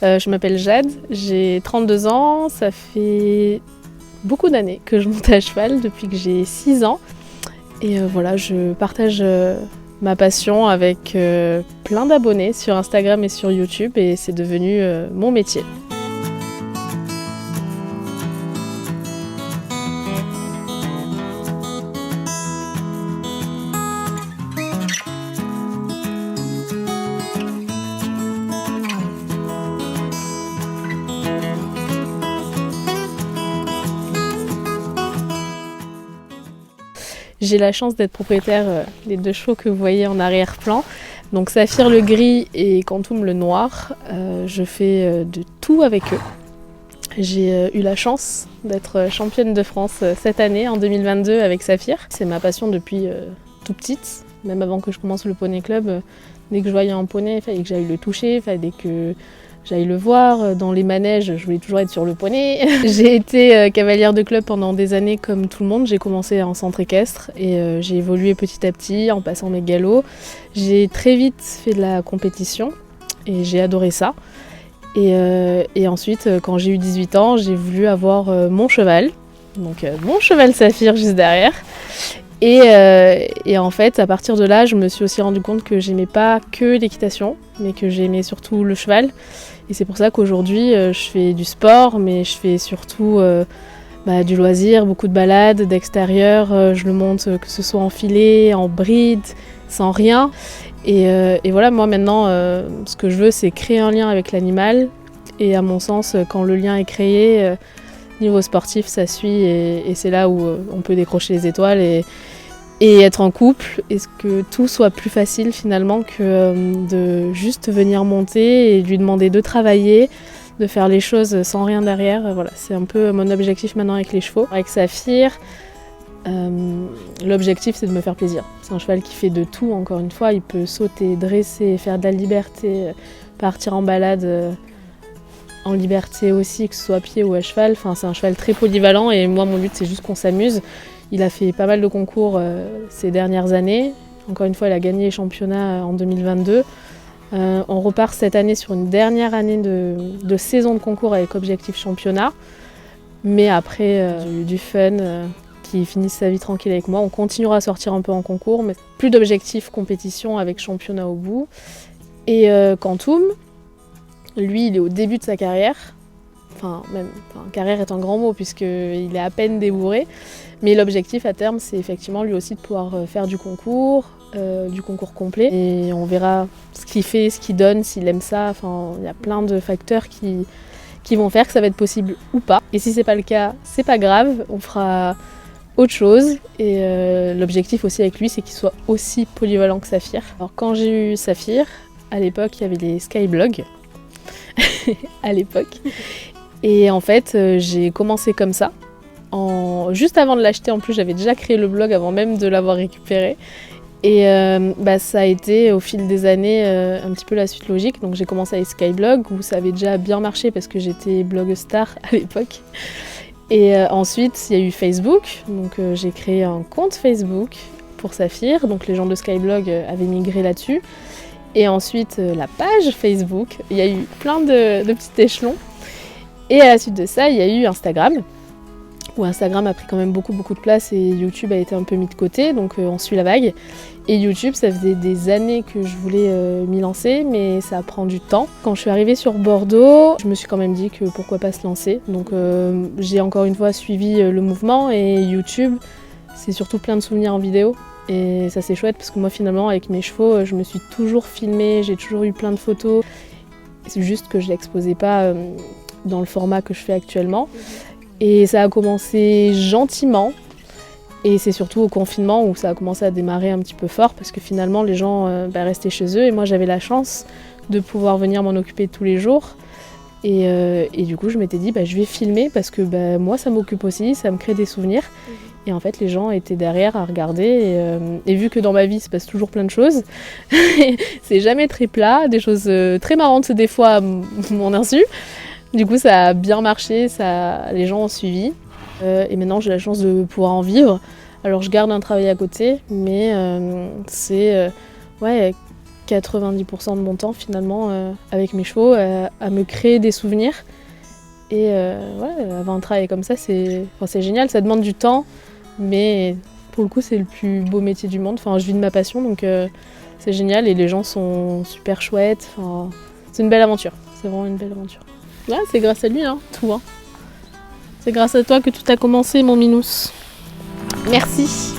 Je m'appelle Jade, j'ai 32 ans, ça fait beaucoup d'années que je monte à cheval, depuis que j'ai 6 ans. Et voilà, je partage ma passion avec plein d'abonnés sur Instagram et sur YouTube et c'est devenu mon métier. J'ai la chance d'être propriétaire des 2 chevaux que vous voyez en arrière-plan. Donc Saphir le gris et Quantum le noir. Je fais de tout avec eux. J'ai eu la chance d'être championne de France cette année, en 2022, avec Saphir. C'est ma passion depuis tout petite, même avant que je commence le poney club. Dès que je voyais un poney, il fallait que j'aille le toucher, dès que j'aille le voir. Dans les manèges, je voulais toujours être sur le poney. J'ai été cavalière de club pendant des années comme tout le monde. J'ai commencé en centre équestre et j'ai évolué petit à petit en passant mes galops. J'ai très vite fait de la compétition et j'ai adoré ça. Et ensuite, quand j'ai eu 18 ans, j'ai voulu avoir mon cheval. Donc mon cheval Saphir juste derrière. Et en fait, à partir de là, je me suis aussi rendu compte que j'aimais pas que l'équitation, mais que j'aimais surtout le cheval. Et c'est pour ça qu'aujourd'hui, je fais du sport, mais je fais surtout du loisir, beaucoup de balades, d'extérieur. Je le monte que ce soit en filet, en bride, sans rien. Et voilà, moi maintenant, ce que je veux, c'est créer un lien avec l'animal. Et à mon sens, quand le lien est créé, niveau sportif, ça suit. Et c'est là où on peut décrocher les étoiles et être en couple. Et que tout soit plus facile finalement que de juste venir monter et lui demander de travailler, de faire les choses sans rien derrière. Voilà, c'est un peu mon objectif maintenant avec les chevaux. Avec Saphir, l'objectif c'est de me faire plaisir. C'est un cheval qui fait de tout, encore une fois. Il peut sauter, dresser, faire de la liberté, partir en balade en liberté aussi, que ce soit à pied ou à cheval. Enfin, c'est un cheval très polyvalent et moi mon but c'est juste qu'on s'amuse. Il a fait pas mal de concours ces dernières années. Encore une fois, il a gagné les championnats en 2022. On repart cette année sur une dernière année de saison de concours avec objectif championnat. Mais après, du fun, qui finisse sa vie tranquille avec moi. On continuera à sortir un peu en concours, mais plus d'objectifs compétition avec championnat au bout. Et Quantum, lui, il est au début de sa carrière. Carrière est un grand mot puisqu'il est à peine débourré. Mais l'objectif à terme, c'est effectivement lui aussi de pouvoir faire du concours complet. Et on verra ce qu'il fait, ce qu'il donne, s'il aime ça. Enfin, il y a plein de facteurs qui vont faire que ça va être possible ou pas. Et si c'est pas le cas, c'est pas grave, on fera autre chose. Et l'objectif aussi avec lui, c'est qu'il soit aussi polyvalent que Saphir. Alors quand j'ai eu Saphir, à l'époque, il y avait les skyblogs. À l'époque. Et en fait, j'ai commencé comme ça. Juste avant de l'acheter, en plus, j'avais déjà créé le blog avant même de l'avoir récupéré. Et ça a été au fil des années un petit peu la suite logique. Donc j'ai commencé avec Skyblog où ça avait déjà bien marché parce que j'étais blog star à l'époque. Et ensuite, il y a eu Facebook. Donc j'ai créé un compte Facebook pour Saphir. Donc les gens de Skyblog avaient migré là-dessus. Et ensuite, la page Facebook. Il y a eu plein de petits échelons. Et à la suite de ça, il y a eu Instagram. Où Instagram a pris quand même beaucoup de place et YouTube a été un peu mis de côté, donc on suit la vague. Et YouTube, ça faisait des années que je voulais m'y lancer, mais ça prend du temps. Quand je suis arrivée sur Bordeaux, je me suis quand même dit que pourquoi pas se lancer. Donc j'ai encore une fois suivi le mouvement et YouTube, c'est surtout plein de souvenirs en vidéo. Et ça c'est chouette parce que moi finalement avec mes chevaux, je me suis toujours filmée, j'ai toujours eu plein de photos. C'est juste que je ne l'exposais pas dans le format que je fais actuellement. Et ça a commencé gentiment et c'est surtout au confinement où ça a commencé à démarrer un petit peu fort parce que finalement les gens restaient chez eux et moi j'avais la chance de pouvoir venir m'en occuper tous les jours et du coup je m'étais dit je vais filmer parce que moi ça m'occupe aussi, ça me crée des souvenirs et en fait les gens étaient derrière à regarder et vu que dans ma vie il se passe toujours plein de choses, c'est jamais très plat, des choses très marrantes des fois à mon insu. Du coup, ça a bien marché, les gens ont suivi. Et maintenant, j'ai la chance de pouvoir en vivre. Alors, je garde un travail à côté, mais c'est 90% de mon temps finalement avec mes chevaux, à me créer des souvenirs. Et ouais, avoir un travail comme ça, c'est génial, ça demande du temps, mais pour le coup c'est le plus beau métier du monde. Enfin, je vis de ma passion, donc c'est génial et les gens sont super chouettes. Enfin, c'est une belle aventure, c'est vraiment une belle aventure. Ouais, c'est grâce à lui, hein, tout. Hein. C'est grâce à toi que tout a commencé, mon Minous. Merci.